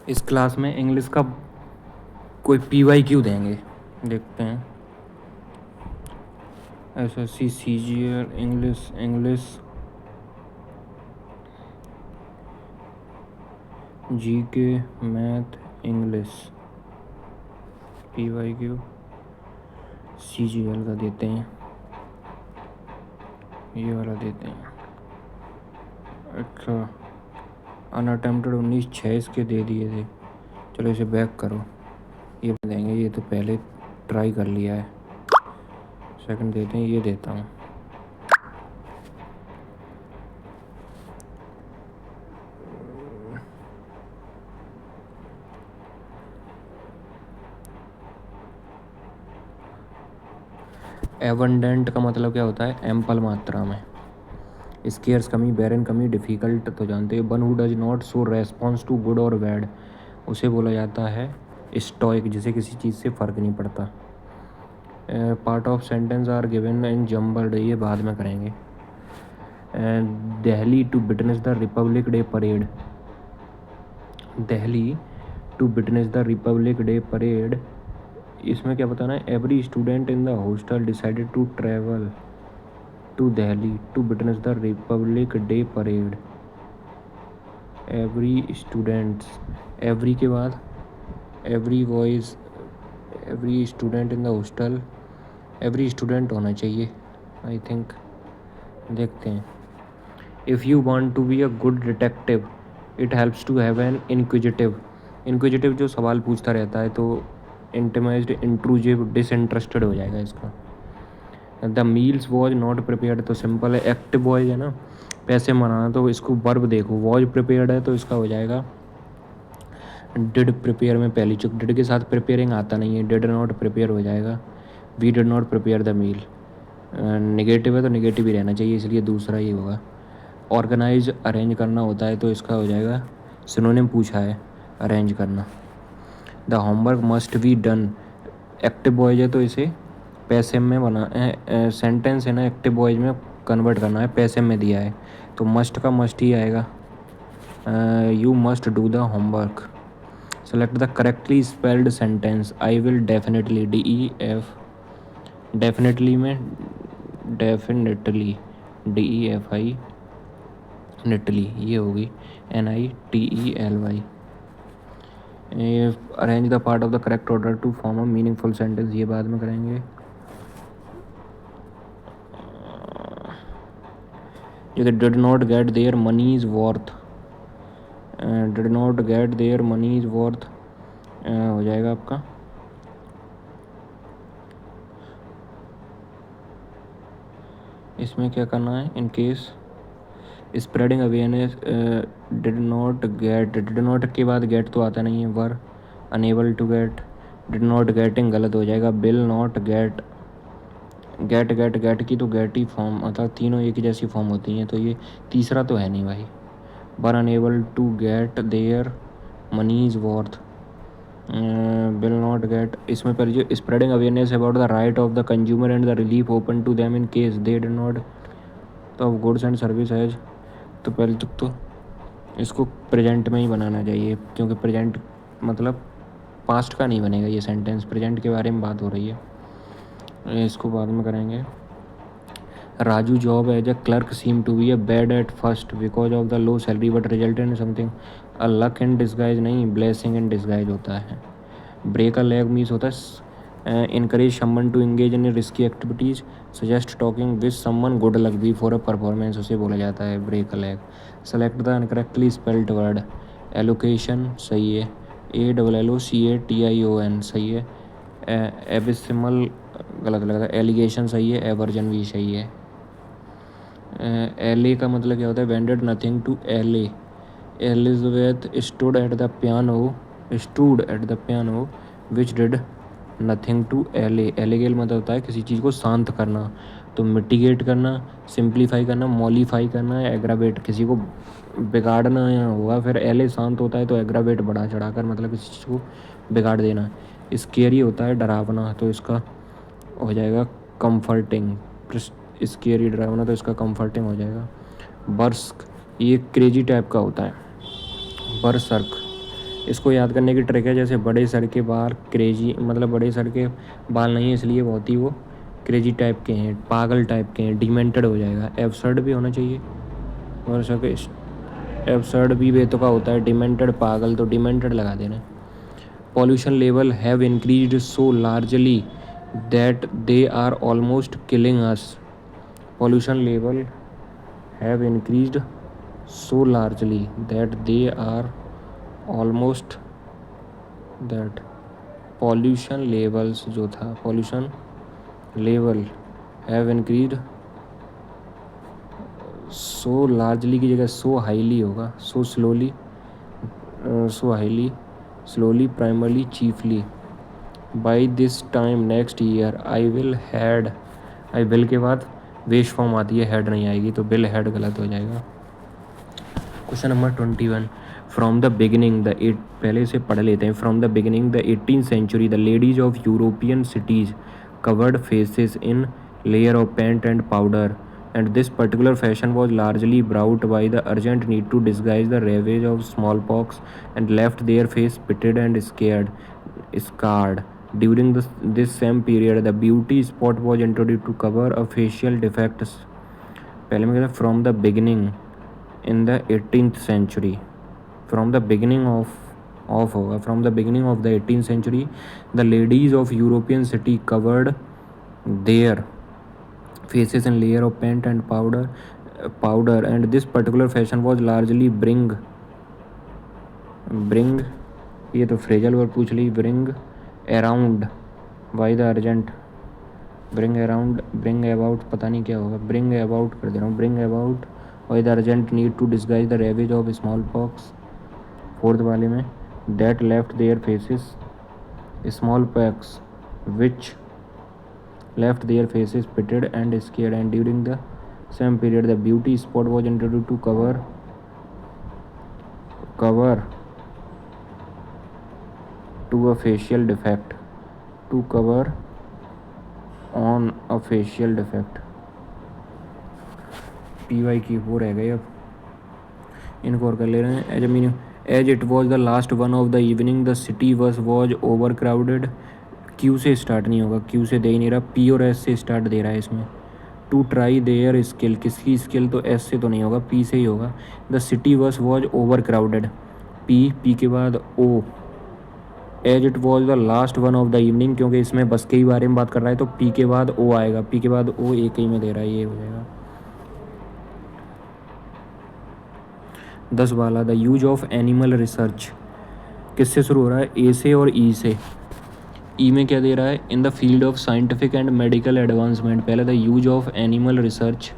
इस क्लास में इंग्लिश का कोई पीवाई क्यों देंगे, देखते हैं। SSC CGL English GK math English PY Q CGL का देते हैं, ये वाला देते हैं। अच्छा, अनअटेम्प्टेड 19/6 इसके दे दिए थे। चलो इसे बैक करो, ये देंगे, ये तो पहले ट्राई कर लिया है। सेकंड देते हैं, ये देता हूँ। एबंडेंट का मतलब क्या होता है? एम्पल मात्रा में। स्केर्स कमी, बैरन कमी, डिफ़िकल्ट तो जानते हैं। One who does not show response to good और बैड, उसे बोला जाता है स्टोइक, जिसे किसी चीज़ से फ़र्क नहीं पड़ता। Part of sentence are given in jumbled, ये बाद में करेंगे। Delhi to witness the Republic Day parade, Delhi to witness the Republic Day parade, इसमें क्या बताना है? Every student in the hostel decided to travel to Delhi to witness the Republic Day parade. Every students, every के बाद every voice, every student in the hostel, every student होना चाहिए I think. देखते हैं। If you want to be a good detective it helps to have an inquisitive जो सवाल पूछता रहता है, तो इंटिमाइज्ड, इंट्रूजिव, डिसइंटरेस्टेड हो जाएगा इसका। The meals was not prepared, तो सिंपल है, एक्टिव वॉइस है ना, पैसे मनाना, तो इसको वर्ब देखो, वॉज प्रिपेयर्ड है तो इसका हो जाएगा डिड प्रिपेयर में पहली चुक, डिड के साथ प्रिपेयरिंग आता नहीं है, डिड नॉट प्रिपेयर हो जाएगा। We did not prepare the meal, negative है तो नेगेटिव ही रहना चाहिए, इसलिए दूसरा ही होगा। ऑर्गेनाइज, अरेंज करना होता है, तो इसका हो जाएगा, सिनोनिम पूछा है, अरेंज करना। The homework must be done, active voice है तो इसे पैसिव में बना, सेंटेंस है ना, एक्टिव वॉइस में कन्वर्ट करना है, पैसिव में दिया है तो मस्ट का मस्ट ही आएगा। You must do the homework. Select the correctly spelled sentence, I will definitely, DEF, definitely में डेफिनेटली, DEFI, नेटली, ये होगी NITELY। Arrange the part of the correct order to form a meaningful sentence, ये बाद में करेंगे। जैसे did not get their money's worth, did not get their money's worth हो जाएगा आपका। इसमें क्या करना है? In case spreading awareness, did not के बाद गेट तो आता नहीं है, were unable to get, did not getting गलत हो जाएगा, बिल नॉट गेट, गेट की तो गेट ही फॉर्म, मतलब तीनों एक ही जैसी फॉर्म होती हैं, तो ये तीसरा तो है नहीं भाई। Were unable to get their money's worth, will not get, इसमें पर जो spreading awareness about the right of the consumer and the relief open to them in case they did not, तो of goods and services, तो पहले तक तो इसको present में ही बनाना चाहिए, क्योंकि प्रेजेंट मतलब पास्ट का नहीं बनेगा ये सेंटेंस, प्रेजेंट के बारे में बात हो रही है, इसको बाद में करेंगे। Raju job as a clerk seem to be a bad at first because of the low salary but result in something, a luck in disguise नहीं, ब्लेसिंग इन डिस्गाइज होता है। ब्रेक अ लेग मीन्स होता है encourage someone to engage in risky activities, suggest talking with someone, good luck before a performance, उसे बोला जाता है break a leg. Select the incorrectly spelled word, allocation सही है, ALLOCATION सही है, एबिसिमल गलत लग रहा है, एलिगेशन सही है, एवर्जन भी सही है। LA का मतलब क्या होता है? Vended nothing to LA, Elizabeth stood at the piano which did nothing to LA, एलिगेल मतलब होता है किसी चीज़ को शांत करना, तो मिटिगेट करना, सिंप्लीफाई करना, मॉलिफाई करना, एग्रावेट किसी को बिगाड़ना होगा, फिर LA शांत होता है तो एग्रावेट बढ़ा चढ़ाकर मतलब किसी चीज़ को बिगाड़ देना। स्केरी होता है डरावना, तो इसका हो जाएगा कंफर्टिंग, स्केरी डरावना तो इसका कंफर्टिंग हो जाएगा। बर्स्क, ये क्रेजी टाइप का होता है, बरसर्क, इसको याद करने की ट्रिक है, जैसे बड़े सर के बाल क्रेजी, मतलब बड़े सर के बाल नहीं है इसलिए बहुत ही वो क्रेजी टाइप के हैं, पागल टाइप के हैं, डिमेंटेड हो जाएगा। एब्सर्ड भी होना चाहिए और सके एब्सर्ड भी बेतुका होता है, डिमेंटेड पागल, तो डिमेंटेड लगा देना। Pollution level have increased so largely that they are almost killing us. Pollution level have increased so largely that they are almost that pollution levels जो था, pollution level have increased so largely की जगह so highly होगा, so slowly, so highly, slowly, primarily, chiefly. By this time next year I will had, I will के बाद वेश form आती है, हैड नहीं आएगी, तो विल हैड गलत हो जाएगा। Question number 21, from the beginning the eight, पहले से पढ़ लेते हैं। From the beginning the 18th century the ladies of European cities covered faces in layer of paint and powder, and this particular fashion was largely brought by the urgent need to disguise the ravage of smallpox and left their face pitted and scarred. During this same period, the beauty spot was introduced to cover a facial defects. पहले में कहता from the beginning in the 18th century, from the beginning of होगा, from the beginning of the 18th century, the ladies of European city covered their faces in layer of paint and powder, and this particular fashion was largely bring, ये तो phrasal word पूछ ली, bring around by the urgent, bring around, bring about, पता नहीं क्या होगा, bring about कर दे रहा हूँ, bring about by the urgent need to disguise the ravage of smallpox। Fourth वाले में that left their faces smallpox which left their faces pitted and scared, and during the same period the beauty spot was introduced to cover to a facial defect, to cover on a facial defect। PY की वो रह गई, अब इनको और कर ले रहे हैं। As it was the last one of the evening the city was overcrowded. Q से स्टार्ट नहीं होगा, क्यू से दे ही नहीं रहा, पी और एस से स्टार्ट दे रहा है इसमें। टू ट्राई देयर स्किल, किसकी स्किल, तो एस से तो नहीं होगा, पी से ही होगा। The city was overcrowded, P के बाद O. As it was the last one of the evening, क्योंकि इसमें बस के ही बारे में बात कर रहा है तो पी के बाद ओ आएगा, पी के बाद ओ एक ही में दे रहा है, ये हो जाएगा। 10 वाला the use of animal research किससे शुरू हो रहा है, ए से और ई से। ई में क्या दे रहा है, in the field of scientific and medical advancement. पहले the use of animal research,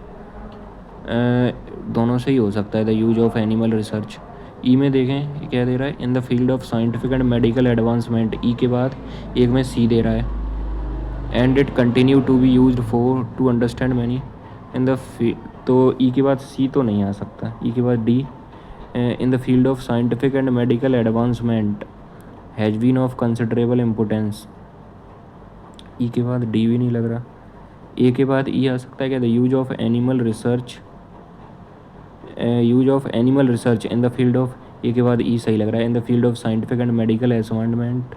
दोनों से ही हो सकता है the use of animal research. E में देखें क्या दे रहा है, in the field of scientific and medical advancement. E के बाद एक में सी दे रहा है, and it continue to be used for to understand many in the, तो ई के बाद सी तो नहीं आ सकता। ई के बाद D, in the field of scientific and medical advancement has been of considerable importance. E के बाद डी भी नहीं लग रहा। ए के बाद ई आ सकता है क्या, the use of animal research, use of animal research in the field of, A के बाद ई सही लग रहा है, in the field of scientific and medical advancement.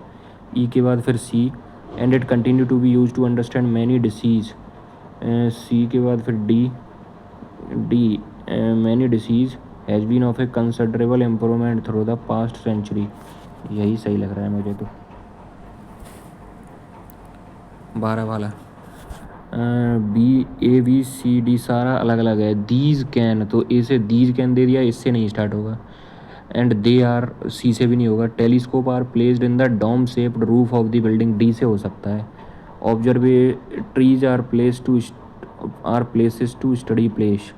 E के बाद फिर C, and it continue to be use to understand many disease. C के बाद फिर D, many disease has been of a considerable improvement through the past century. यही सही लग रहा है मुझे तो। 12 वाला B, A B C D सारा अलग अलग है। दीज कैन, तो ए से दीज कैन दे दिया, इससे नहीं स्टार्ट होगा। एंड दे आर, सी से भी नहीं होगा। Telescope are placed in the dome shaped roof of the building, D से हो सकता है। Observatories are places to study place.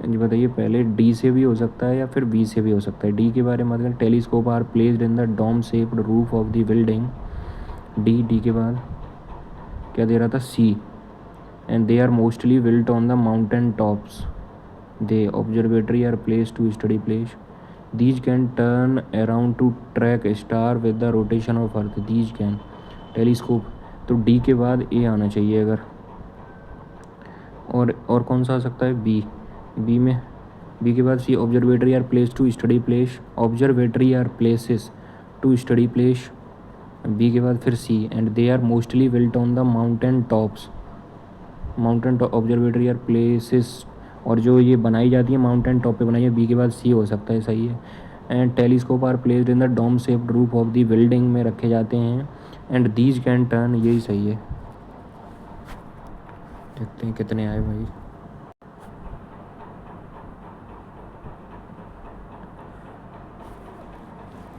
जी बताइए, पहले डी से भी हो सकता है या फिर बी से भी हो सकता है। डी के बारे में मतलब telescope are placed in the dome shaped roof of the building, D के बाद क्या दे रहा था, C, and they are mostly built on the mountain tops. They, observatory are place to study place. These can turn around to track star with the rotation of earth. These can, telescope, तो D के बाद ए आना चाहिए अगर। और कौन सा आ सकता है, बी। बी में बी के बाद C observatory are place to study place, observatory are places to study place. B के बाद फिर C and they are mostly built on the mountain tops, mountain top observatory are places, और जो ये बनाई जाती है माउंटेन टॉप पे बनाई है। बी के बाद सी हो सकता है, सही है। And telescope are placed in the dome shaped roof of the building में रखे जाते हैं। एंड दीज कैन टर्न, यही सही है। देखते हैं कितने आए भाई।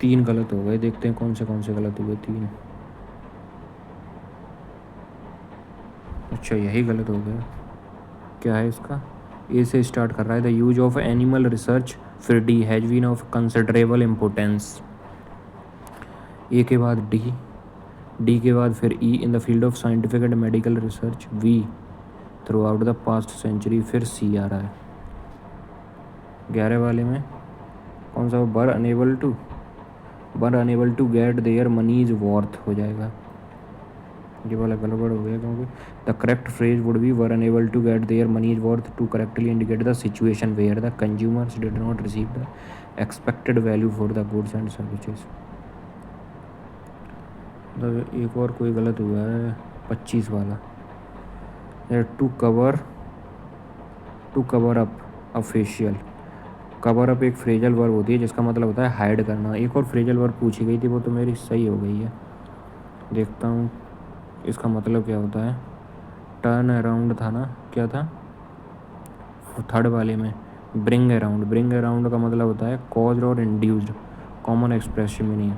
तीन गलत हो गए, देखते हैं कौन से गलत हुए। तीन, अच्छा यही गलत हो गया। क्या है इसका? ए से स्टार्ट कर रहा है। The use of animal research, फिर D has been of considerable importance. A के बाद डी, डी के बाद फिर E in the field of scientific and medical research, we throughout the past century, फिर सी आ रहा है। 11 वाले में कौन सा? Were unable to get their money's worth हो जाएगा। ये वाला गड़बड़ हो गया क्योंकि the correct phrase would be were unable to get their money's worth to correctly indicate the situation where the consumers did not receive the expected value for the goods and services. मतलब एक और कोई गलत हुआ है, 25 वाला। To cover up official, cover up एक phrasal verb होती है जिसका मतलब होता है हाइड करना। एक और फ्रेजल वर्ब पूछी गई थी, वो तो मेरी सही हो गई है। देखता हूँ इसका मतलब क्या होता है। टर्न अराउंड था ना, क्या था थर्ड वाले में? ब्रिंग अराउंड, ब्रिंग अराउंड का मतलब होता है कॉज्ड और इंड्यूस्ड, कॉमन एक्सप्रेशन मीनिंग।